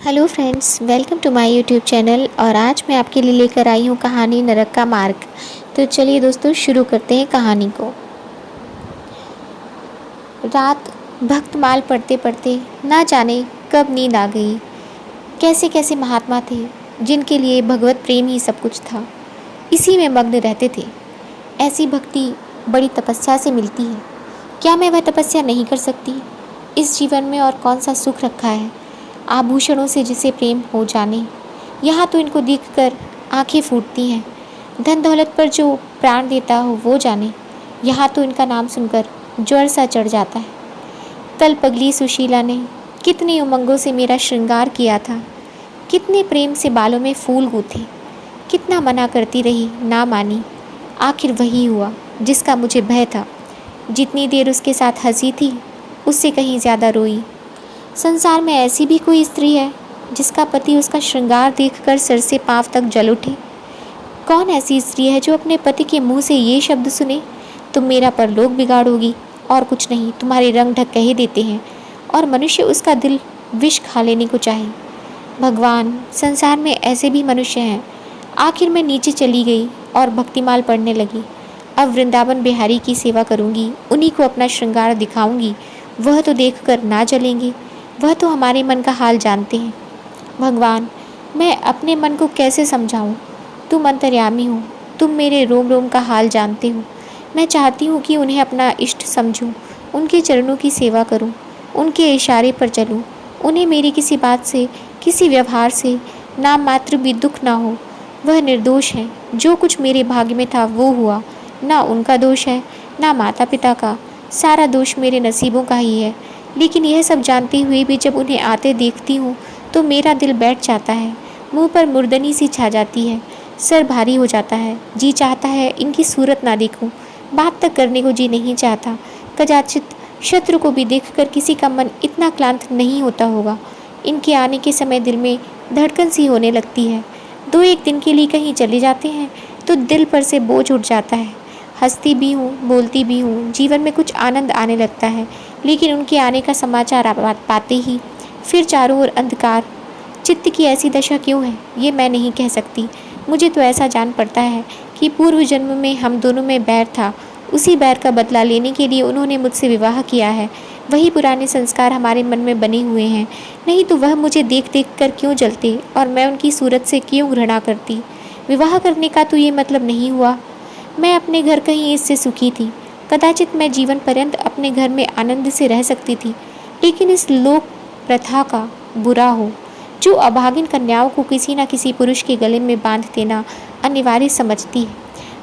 Hello friends, welcome to my YouTube channel. और आज मैं आपके लिए लेकर आई हूँ कहानी नरक का मार्ग। तो चलिए दोस्तों, शुरू करते हैं कहानी को। रात भक्तमाल पढ़ते पढ़ते ना जाने कब नींद आ गई। कैसे कैसे महात्मा थे जिनके लिए भगवत प्रेम ही सब कुछ था, इसी में मग्न रहते थे। ऐसी भक्ति बड़ी तपस्या से मिलती है। क्या मैं वह तपस्या नहीं कर सकती? इस जीवन में और कौन सा सुख रखा है आभूषणों से जिसे प्रेम हो जाने। यहाँ तो इनको देखकर आंखें फूटती हैं। धन दौलत पर जो प्राण देता हो वो जाने। यहाँ तो इनका नाम सुनकर ज्वर सा चढ़ जाता है। कल पगली सुशीला ने कितनी उमंगों से मेरा श्रृंगार किया था, कितने प्रेम से बालों में फूल गूंथे, कितना मना करती रही, ना मानी। आखिर वही हुआ जिसका मुझे भय था। जितनी देर उसके साथ हंसी थी उससे कहीं ज़्यादा रोई। संसार में ऐसी भी कोई स्त्री है जिसका पति उसका श्रृंगार देखकर सिर से पांव तक जल उठे? कौन ऐसी स्त्री है जो अपने पति के मुंह से ये शब्द सुने, तुम मेरा परलोक बिगाड़ोगी और कुछ नहीं, तुम्हारे रंग ढक कह देते हैं, और मनुष्य उसका दिल विष खा लेने को चाहे। भगवान, संसार में ऐसे भी मनुष्य हैं। आखिर मैं नीचे चली गई और भक्तिमाल पढ़ने लगी। अब वृंदावन बिहारी की सेवा करूंगी, उन्हीं को अपना श्रृंगार दिखाऊंगी। वह तो देखकर ना जलेंगे, वह तो हमारे मन का हाल जानते हैं। भगवान, मैं अपने मन को कैसे समझाऊं? तुम अंतर्यामी हो, तुम मेरे रोम रोम का हाल जानते हो। मैं चाहती हूँ कि उन्हें अपना इष्ट समझूं, उनके चरणों की सेवा करूं, उनके इशारे पर चलूं। उन्हें मेरी किसी बात से, किसी व्यवहार से नाम मात्र भी दुख ना हो। वह निर्दोष है। जो कुछ मेरे भाग्य में था वो हुआ। ना उनका दोष है, ना माता पिता का। सारा दोष मेरे नसीबों का ही है। लेकिन यह सब जानते हुए भी जब उन्हें आते देखती हूँ तो मेरा दिल बैठ जाता है। मुंह पर मुर्दनी सी छा जाती है, सर भारी हो जाता है। जी चाहता है इनकी सूरत ना देखूं, बात तक करने को जी नहीं चाहता। कदाचित शत्रु को भी देखकर किसी का मन इतना क्लांत नहीं होता होगा। इनके आने के समय दिल में धड़कन सी होने लगती है। दो एक दिन के लिए कहीं चले जाते हैं तो दिल पर से बोझ उठ जाता है। हंसती भी हूँ, बोलती भी हूँ, जीवन में कुछ आनंद आने लगता है। लेकिन उनके आने का समाचार पाते ही फिर चारों ओर अंधकार। चित्त की ऐसी दशा क्यों है ये मैं नहीं कह सकती। मुझे तो ऐसा जान पड़ता है कि पूर्व जन्म में हम दोनों में बैर था। उसी बैर का बदला लेने के लिए उन्होंने मुझसे विवाह किया है। वही पुराने संस्कार हमारे मन में बने हुए हैं। नहीं तो वह मुझे देख देख कर क्यों जलते और मैं उनकी सूरत से क्यों घृणा करती। विवाह करने का तो ये मतलब नहीं हुआ। मैं अपने घर कहीं इससे सुखी थी। कदाचित मैं जीवन पर्यंत अपने घर में आनंद से रह सकती थी। लेकिन इस लोक प्रथा का बुरा हो जो अभागिन कन्याओं को किसी न किसी पुरुष के गले में बांध देना अनिवार्य समझती है।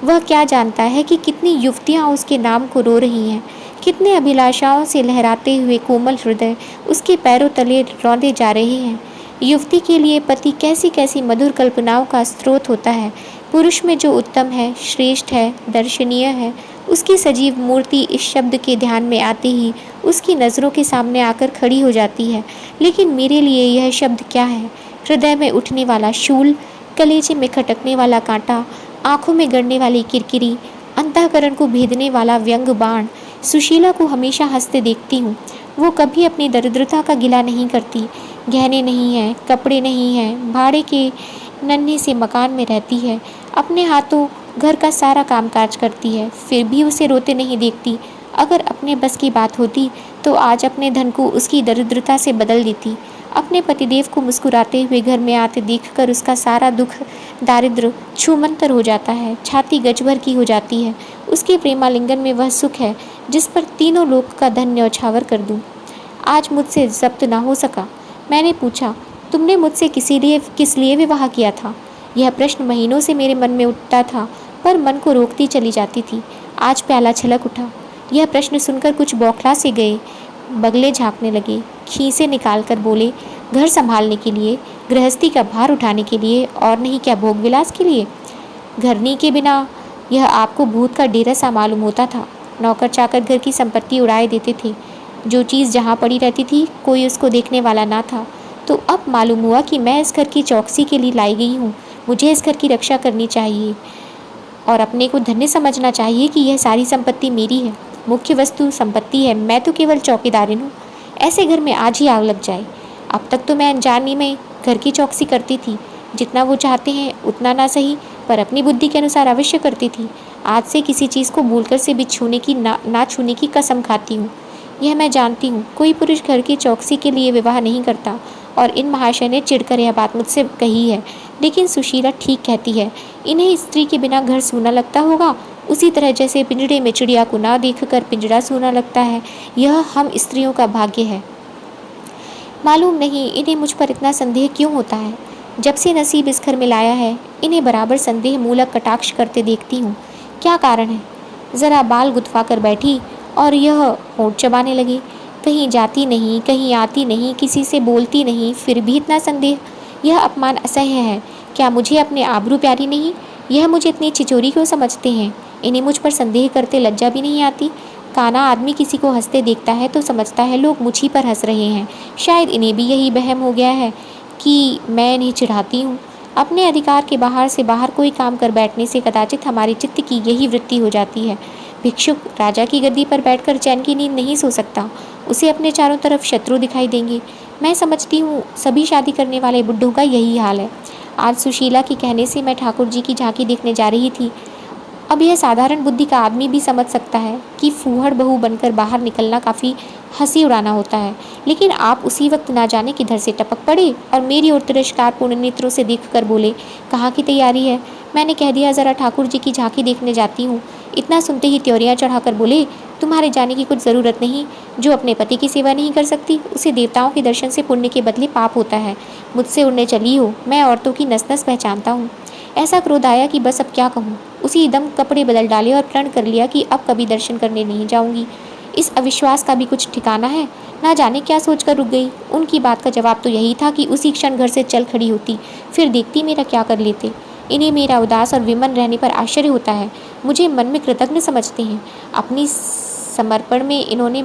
वह क्या जानता है कि कितनी युवतियां उसके नाम को रो रही हैं, कितने अभिलाषाओं से लहराते हुए कोमल हृदय उसके पैरों तले रौंदे जा रहे हैं। युवती के लिए पति कैसी कैसी मधुर कल्पनाओं का स्रोत होता है। पुरुष में जो उत्तम है, श्रेष्ठ है, दर्शनीय है, उसकी सजीव मूर्ति इस शब्द के ध्यान में आते ही उसकी नज़रों के सामने आकर खड़ी हो जाती है। लेकिन मेरे लिए यह शब्द क्या है? हृदय में उठने वाला शूल, कलेजे में खटकने वाला कांटा, आंखों में गड़ने वाली किरकिरी, अंतःकरण को भेदने वाला व्यंग बाण। सुशीला को हमेशा हंसते देखती हूँ। वो कभी अपनी दरिद्रता का गिला नहीं करती। गहने नहीं हैं, कपड़े नहीं हैं, भाड़े के नन्हे से मकान में रहती है। अपने हाथों घर का सारा कामकाज करती है, फिर भी उसे रोते नहीं देखती। अगर अपने बस की बात होती तो आज अपने धन को उसकी दरिद्रता से बदल देती। अपने पतिदेव को मुस्कुराते हुए घर में आते देखकर उसका सारा दुख दारिद्र छूमंतर हो जाता है, छाती गजभर की हो जाती है। उसके प्रेमालिंगन में वह सुख है जिस पर तीनों लोक का धन न्यौछावर कर दूं। आज मुझसे जब्त ना हो सका। मैंने पूछा, तुमने मुझसे किस लिए विवाह किया था? यह प्रश्न महीनों से मेरे मन में उठता था पर मन को रोकती चली जाती थी। आज प्याला छलक उठा। यह प्रश्न सुनकर कुछ बौखला से गए, बगले झाँकने लगे, खीसे निकाल कर बोले, घर संभालने के लिए, गृहस्थी का भार उठाने के लिए, और नहीं क्या भोग विलास के लिए? घरनी के बिना यह आपको भूत का डेरा सा मालूम होता था। नौकर चाकर घर की संपत्ति उड़ाए देते थे। जो चीज़ जहाँ पड़ी रहती थी कोई उसको देखने वाला ना था। तो अब मालूम हुआ कि मैं इस घर की चौकसी के लिए लाई गई हूँ। मुझे इस घर की रक्षा करनी चाहिए और अपने को धन्य समझना चाहिए कि यह सारी संपत्ति मेरी है। मुख्य वस्तु संपत्ति है, मैं तो केवल चौकीदारिन हूँ। ऐसे घर में आज ही आग लग जाए। अब तक तो मैं अनजाने में घर की चौकसी करती थी, जितना वो चाहते हैं उतना ना सही पर अपनी बुद्धि के अनुसार अवश्य करती थी। आज से किसी चीज़ को भूलकर से भी छूने की ना छूने की कसम खाती हूँ। यह मैं जानती हूँ, कोई पुरुष घर की चौकसी के लिए विवाह नहीं करता और इन महाशय ने चिढ़कर यह बात मुझसे कही है। लेकिन सुशीला ठीक कहती है, इन्हें स्त्री के बिना घर सूना लगता होगा, उसी तरह जैसे पिंजड़े में चिड़िया को ना देखकर पिंजड़ा सूना लगता है। यह हम स्त्रियों का भाग्य है। मालूम नहीं इन्हें मुझ पर इतना संदेह क्यों होता है। जब से नसीब इस घर में लाया है, इन्हें बराबर संदेह मूलक कटाक्ष करते देखती हूँ। क्या कारण है? ज़रा बाल गुथवा कर बैठी और यह होंठ चबाने लगी। कहीं जाती नहीं, कहीं आती नहीं, किसी से बोलती नहीं, फिर भी इतना संदेह। यह अपमान असह्य है। क्या मुझे अपने आबरू प्यारी नहीं? यह मुझे इतनी छिचोरी क्यों समझते हैं? इन्हें मुझ पर संदेह करते लज्जा भी नहीं आती? काना आदमी किसी को हंसते देखता है तो समझता है लोग मुझी पर हंस रहे हैं। शायद इन्हें भी यही वहम हो गया है कि मैं इन्हें चिढ़ाती हूँ। अपने अधिकार के बाहर से बाहर कोई काम कर बैठने से कदाचित हमारे चित्त की यही वृत्ति हो जाती है। भिक्षुक राजा की गद्दी पर बैठकर चैन की नींद नहीं सो सकता, उसे अपने चारों तरफ शत्रु दिखाई देंगे। मैं समझती हूँ सभी शादी करने वाले बुड्ढों का यही हाल है। आज सुशीला के कहने से मैं ठाकुर जी की झांकी देखने जा रही थी। अब यह साधारण बुद्धि का आदमी भी समझ सकता है कि फूहड़ बहू बनकर बाहर निकलना काफ़ी हंसी उड़ाना होता है, लेकिन आप उसी वक्त ना जाने किधर से टपक पड़े और मेरी ओर तिरस्कारपूर्ण नेत्रों से देखकर बोले, कहाँ की तैयारी है? मैंने कह दिया ज़रा ठाकुर जी की झांकी देखने जाती हूँ। इतना सुनते ही त्योरियाँ चढ़ाकर बोले, तुम्हारे जाने की कुछ ज़रूरत नहीं। जो अपने पति की सेवा नहीं कर सकती उसे देवताओं के दर्शन से पुण्य के बदले पाप होता है। मुझसे उड़ने चली हो, मैं औरतों की नस नस पहचानता हूँ। ऐसा क्रोध आया कि बस अब क्या कहूँ। उसी दम कपड़े बदल डाले और प्रण कर लिया कि अब कभी दर्शन करने नहीं जाऊंगी। इस अविश्वास का भी कुछ ठिकाना है? ना जाने क्या सोचकर रुक गई। उनकी बात का जवाब तो यही था कि उसी क्षण घर से चल खड़ी होती, फिर देखती मेरा क्या कर लेते। इन्हें मेरा उदास और विमन रहने पर आश्चर्य होता है। मुझे मन में कृतज्ञ समझते हैं। अपनी समर्पण में इन्होंने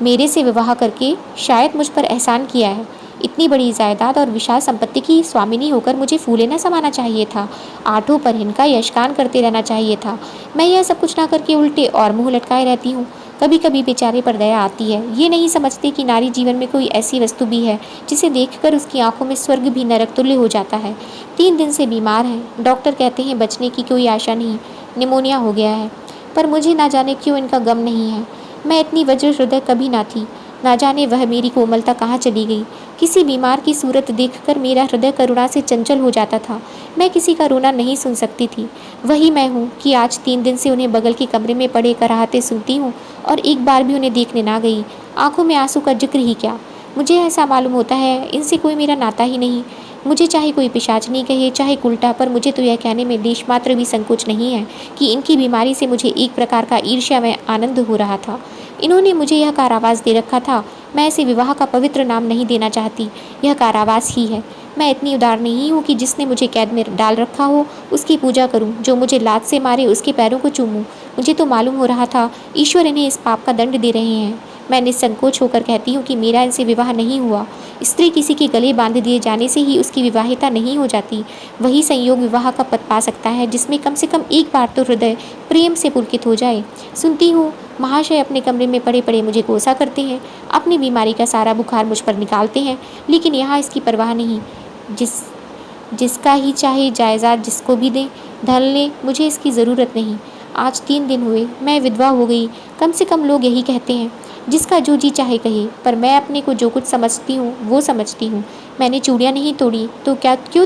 मेरे से विवाह करके शायद मुझ पर एहसान किया है। इतनी बड़ी जायदाद और विशाल संपत्ति की स्वामिनी होकर मुझे फूले न समाना चाहिए था। आठों पर इनका यशगान करते रहना चाहिए था। मैं यह सब कुछ ना करके उल्टे और मुंह लटकाए रहती हूँ। कभी कभी बेचारे पर दया आती है। ये नहीं समझते कि नारी जीवन में कोई ऐसी वस्तु भी है जिसे देखकर उसकी आंखों में स्वर्ग भी नरक तुल्य हो जाता है। 3 दिन से बीमार है। डॉक्टर कहते हैं बचने की कोई आशा नहीं, निमोनिया हो गया है। पर मुझे ना जाने क्यों इनका गम नहीं है। मैं इतनी वज्र हृदय कभी ना थी। ना जाने वह मेरी कोमलता कहाँ चली गई। किसी बीमार की सूरत देखकर मेरा हृदय करुणा से चंचल हो जाता था। मैं किसी का रोना नहीं सुन सकती थी। वही मैं हूँ कि आज 3 दिन से उन्हें बगल के कमरे में पड़े कराहते सुनती हूँ और एक बार भी उन्हें देखने ना गई। आंखों में आंसू का जिक्र ही क्या। मुझे ऐसा मालूम होता है इनसे कोई मेरा नाता ही नहीं। मुझे चाहे कोई पिशाचनी कहे चाहे उल्टा, पर मुझे तो यह कहने में लेश मात्र भी संकोच नहीं है कि इनकी बीमारी से मुझे एक प्रकार का ईर्ष्या व आनंद हो रहा था। इन्होंने मुझे यह कारावास दे रखा था। मैं इसे विवाह का पवित्र नाम नहीं देना चाहती, यह कारावास ही है। मैं इतनी उदार नहीं हूँ कि जिसने मुझे कैद में डाल रखा हो उसकी पूजा करूँ, जो मुझे लात से मारे उसके पैरों को चूमूँ। मुझे तो मालूम हो रहा था ईश्वर इन्हें इस पाप का दंड दे रहे हैं। मैं निसंकोच होकर कहती हूँ कि मेरा इनसे विवाह नहीं हुआ। स्त्री किसी के गले बांध दिए जाने से ही उसकी विवाहिता नहीं हो जाती। वही संयोग विवाह का पद पा सकता है जिसमें कम से कम एक बार तो हृदय प्रेम से पुलकित हो जाए। सुनती हूँ महाशय अपने कमरे में पड़े पड़े मुझे कोसा करते हैं, अपनी बीमारी का सारा बुखार मुझ पर निकालते हैं, लेकिन यहाँ इसकी परवाह नहीं। जिसका ही चाहे जायदाद जिसको भी दें, धन लें, मुझे इसकी ज़रूरत नहीं। आज 3 दिन हुए मैं विधवा हो गई। कम से कम लोग यही कहते हैं, जिसका जो जी चाहे कहे, पर मैं अपने को जो कुछ समझती हूँ वो समझती हूँ। मैंने चूड़ियाँ नहीं तोड़ी तो क्या क्यों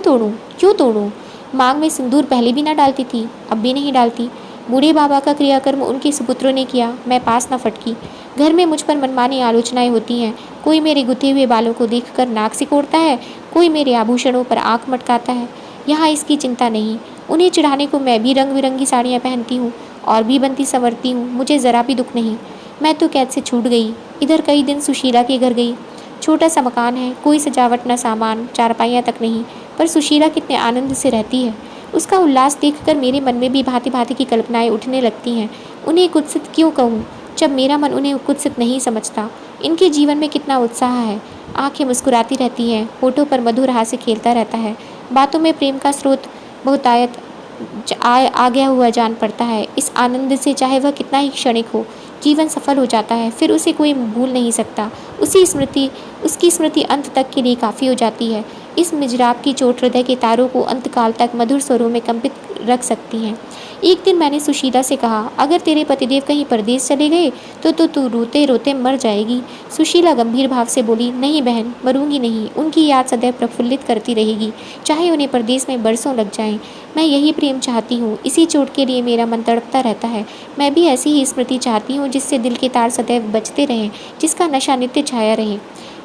तोड़ूँ? मांग में सिंदूर पहले भी ना डालती थी, अब भी नहीं डालती। बूढ़े बाबा का क्रियाकर्म उनके सुपुत्रों ने किया, मैं पास न फटकी। घर में मुझ पर मनमानी आलोचनाएं होती हैं। कोई मेरे गुथे हुए बालों को देखकर नाक सिकोड़ता है, कोई मेरे आभूषणों पर आंख मटकाता है। यहाँ इसकी चिंता नहीं। उन्हें चिढ़ाने को मैं भी रंग बिरंगी साड़ियाँ पहनती हूँ और भी बनती संवरती हूँ। मुझे ज़रा भी दुख नहीं। मैं तो कैद से छूट गई। इधर कई दिन सुशीला के घर गई। छोटा सा मकान है, कोई सजावट न सामान, चारपाइयाँ तक नहीं, पर सुशीला कितने आनंद से रहती है। उसका उल्लास देखकर मेरे मन में भी भांति भांति की कल्पनाएं उठने लगती हैं। उन्हें कुत्सित क्यों कहूँ जब मेरा मन उन्हें कुत्सित नहीं समझता। इनके जीवन में कितना उत्साह है। आंखें मुस्कुराती रहती हैं, होठों पर मधुर हास्य खेलता रहता है। बातों में प्रेम का स्रोत बहुतायत आ गया हुआ जान पड़ता है। इस आनंद से चाहे वह कितना ही क्षणिक हो, जीवन सफल हो जाता है, फिर उसे कोई भूल नहीं सकता। उसकी स्मृति अंत तक के लिए काफ़ी हो जाती है। इस मिजराब की चोट हृदय के तारों को अंतकाल तक मधुर स्वरों में कंपित रख सकती हैं। एक दिन मैंने सुशीला से कहा, अगर तेरे पतिदेव कहीं परदेश चले गए तो तू रोते रोते मर जाएगी। सुशीला गंभीर भाव से बोली, नहीं बहन, मरूंगी नहीं। उनकी याद सदैव प्रफुल्लित करती रहेगी, चाहे उन्हें परदेश में बरसों लग जाएं। मैं यही प्रेम चाहती हूँ, इसी चोट के लिए मेरा मन तड़पता रहता है। मैं भी ऐसी ही स्मृति चाहती हूँ जिससे दिल के तार सदैव बजते रहें, जिसका नशा नित्य छाया रहे।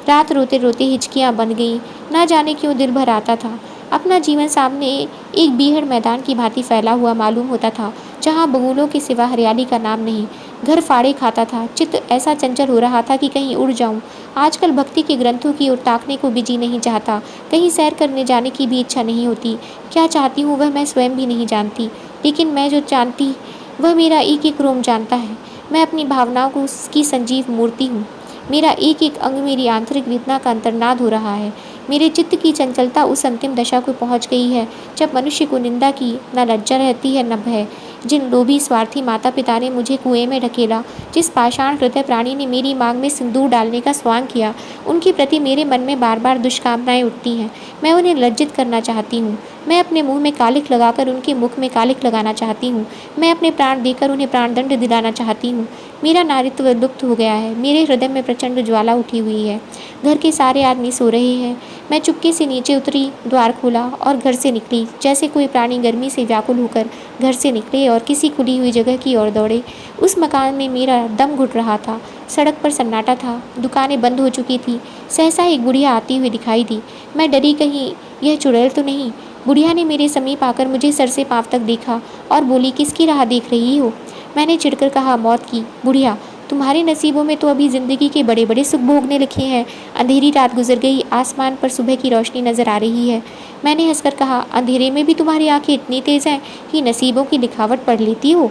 रात रोते रोते हिचकियाँ बंध गईं। ना जाने क्यों दिल भर आता था। अपना जीवन सामने एक बीहड़ मैदान की भांति फैला हुआ मालूम होता था, जहाँ बगुलों के सिवा हरियाली का नाम नहीं। घर फाड़े खाता था। चित्त ऐसा चंचल हो रहा था कि कहीं उड़ जाऊं। आजकल भक्ति के ग्रंथों की ओर ताकने को भी जी नहीं चाहता। कहीं सैर करने जाने की भी इच्छा नहीं होती। क्या चाहती हूँ वह मैं स्वयं भी नहीं जानती, लेकिन मैं जो जानती वह मेरा एक एक रोम जानता है। मैं अपनी भावनाओं को उसकी संजीव मूर्ति हूँ। मेरा एक एक अंग मेरी आंतरिक वेदना का अंतर्नाद हो रहा है। मेरे चित्त की चंचलता उस अंतिम दशा को पहुंच गई है जब मनुष्य को निंदा की न लज्जा रहती है न भय। जिन लोभी स्वार्थी माता पिता ने मुझे कुएं में ढकेला, जिस पाषाण हृदय प्राणी ने मेरी मांग में सिंदूर डालने का स्वांग किया, उनके प्रति मेरे मन में बार बार दुष्कामनाएं उठती हैं। मैं उन्हें लज्जित करना चाहती हूँ। मैं अपने मुंह में कालिख लगाकर उनके मुख में कालिख लगाना चाहती हूँ। मैं अपने प्राण देकर उन्हें प्राणदंड दिलाना चाहती हूँ। मेरा नारित्व लुप्त हो गया है। मेरे हृदय में प्रचंड ज्वाला उठी हुई है। घर के सारे आदमी सो रहे हैं। मैं चुपके से नीचे उतरी, द्वार खोला और घर से निकली, जैसे कोई प्राणी गर्मी से व्याकुल होकर घर से निकले और किसी खुली हुई जगह की ओर दौड़े। उस मकान में मेरा दम घुट रहा था। सड़क पर सन्नाटा था। दुकानें बंद हो चुकी थी। सहसा एक बुढ़िया आती हुई दिखाई दी। मैं डरी, कहीं यह चुड़ैल तो नहीं। बुढ़िया ने मेरे समीप आकर मुझे सर से पांव तक देखा और बोली, किसकी राह देख रही हो? मैंने चिढ़कर कहा, मौत की। बुढ़िया, तुम्हारे नसीबों में तो अभी जिंदगी के बड़े बड़े सुख भोगने लिखे हैं। अंधेरी रात गुजर गई, आसमान पर सुबह की रोशनी नजर आ रही है। मैंने हंसकर कहा, अंधेरे में भी तुम्हारी आंखें इतनी तेज हैं कि नसीबों की लिखावट पढ़ लेती हो?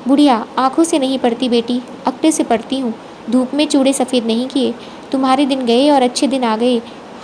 बुढ़िया, आंखों से नहीं पढ़ती बेटी, अक्टे से पढ़ती हूँ। धूप में चूड़े सफ़ेद नहीं किए। तुम्हारे दिन गए और अच्छे दिन आ गए।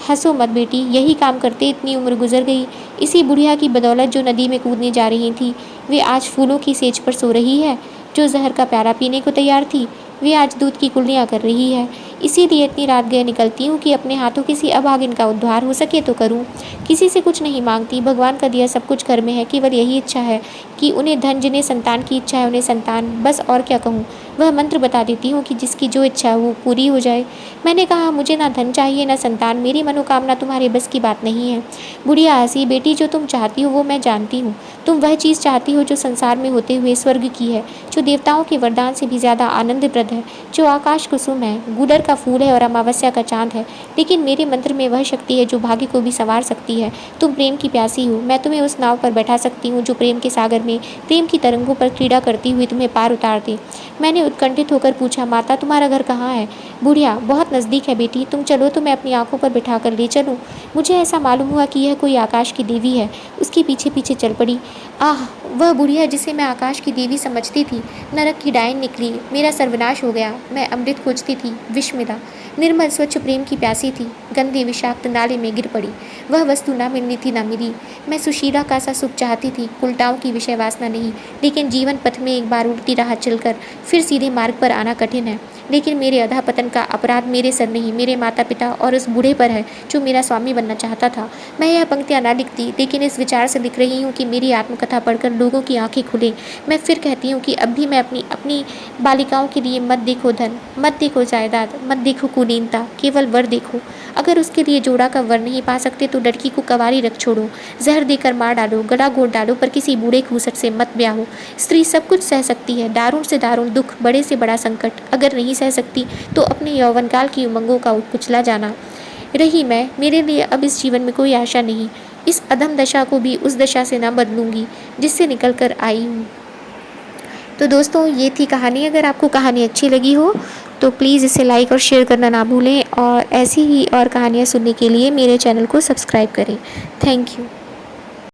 हंसो मत बेटी, यही काम करते इतनी उम्र गुजर गई। इसी बुढ़िया की बदौलत जो नदी में कूदने जा रही थी, वे आज फूलों की सेज पर सो रही है। जो जहर का प्याला पीने को तैयार थी, वे आज दूध की कुल्लियाँ कर रही है। इसीलिए इतनी रात गए निकलती हूँ कि अपने हाथों किसी अभागिन का उद्धार हो सके तो करूँ। किसी से कुछ नहीं मांगती, भगवान का दिया सब कुछ घर में है। केवल यही इच्छा है कि उन्हें धन, जिन्हें संतान की इच्छा है उन्हें संतान, बस और क्या कहूँ। वह मंत्र बता देती हूँ कि जिसकी जो इच्छा है वो पूरी हो जाए। मैंने कहा, मुझे ना धन चाहिए ना संतान, मेरी मनोकामना तुम्हारे बस की बात नहीं है। बुढ़िया हंसी, बेटी जो तुम चाहती हो वो मैं जानती हूँ। तुम वह चीज़ चाहती हो जो संसार में होते हुए स्वर्ग की है, जो देवताओं के वरदान से भी ज़्यादा आनंदप्रद है, जो आकाश कुसुम है, गूलर का फूल है और अमावस्या का चांद है। लेकिन मेरे मंत्र में वह शक्ति है जो भाग्य को भी संवार सकती है। तुम प्रेम की प्यासी हो। मैं तुम्हें उस नाव पर बैठा सकती हूँ जो प्रेम के सागर में प्रेम की तरंगों पर क्रीड़ा करती हुई तुम्हें पार उतार दे। मैंने उत्कंठित होकर पूछा, माता तुम्हारा घर कहाँ है? बुढ़िया, बहुत नज़दीक है बेटी, तुम चलो तो मैं अपनी आंखों पर बिठा कर ले चलूँ। मुझे ऐसा मालूम हुआ कि यह कोई आकाश की देवी है। उसके पीछे पीछे चल पड़ी। आह, वह बुढ़िया जिसे मैं आकाश की देवी समझती थी, नरक की डायन निकली। मेरा सर्वनाश हो गया। मैं अमृत खोजती थी, विष मिला। निर्मल स्वच्छ प्रेम की प्यासी थी, गंदे विषाक्त नाले में गिर पड़ी। वह वस्तु ना मिलनी थी ना मिली। मैं सुशीला का सा सुख चाहती थी, उल्टाओं की विषय वासना नहीं। लेकिन जीवन पथ में एक बार उल्टी राह चलकर फिर सीधे मार्ग पर आना कठिन है। लेकिन मेरे अधःपतन का अपराध मेरे सर नहीं, मेरे माता पिता और उस बूढ़े पर है जो मेरा स्वामी बनना चाहता था। मैं यह पंक्तियाँ ना लिखती, लेकिन इस विचार से लिख रही हूँ कि मेरी आत्मकथा पढ़कर लोगों की आंखें खुले। मैं फिर कहती हूँ कि अब भी मैं अपनी बालिकाओं के लिए मत देखो धन, मत देखो जायदाद, मत देखो कुलीनता, केवल वर देखो। अगर उसके लिए जोड़ा का वर नहीं पा सकते तो लड़की को कवारी रख छोड़ो, जहर देकर मार डालो, गला घोट डालो, पर किसी बूढ़े खूसट से मत ब्याहो। स्त्री सब कुछ सह सकती है, दारुण से दारुण दुख, बड़े से बड़ा संकट। अगर नहीं सह सकती तो अपने यौवनकाल की उमंगों का कुचला जाना। रही मैं, मेरे लिए अब इस जीवन में कोई आशा नहीं। इस अधम दशा को भी उस दशा से न बदलूंगी जिससे निकल कर आई हूँ। तो दोस्तों, ये थी कहानी। अगर आपको कहानी अच्छी लगी हो तो प्लीज़ इसे लाइक और शेयर करना ना भूलें, और ऐसी ही और कहानियाँ सुनने के लिए मेरे चैनल को सब्सक्राइब करें। Thank you.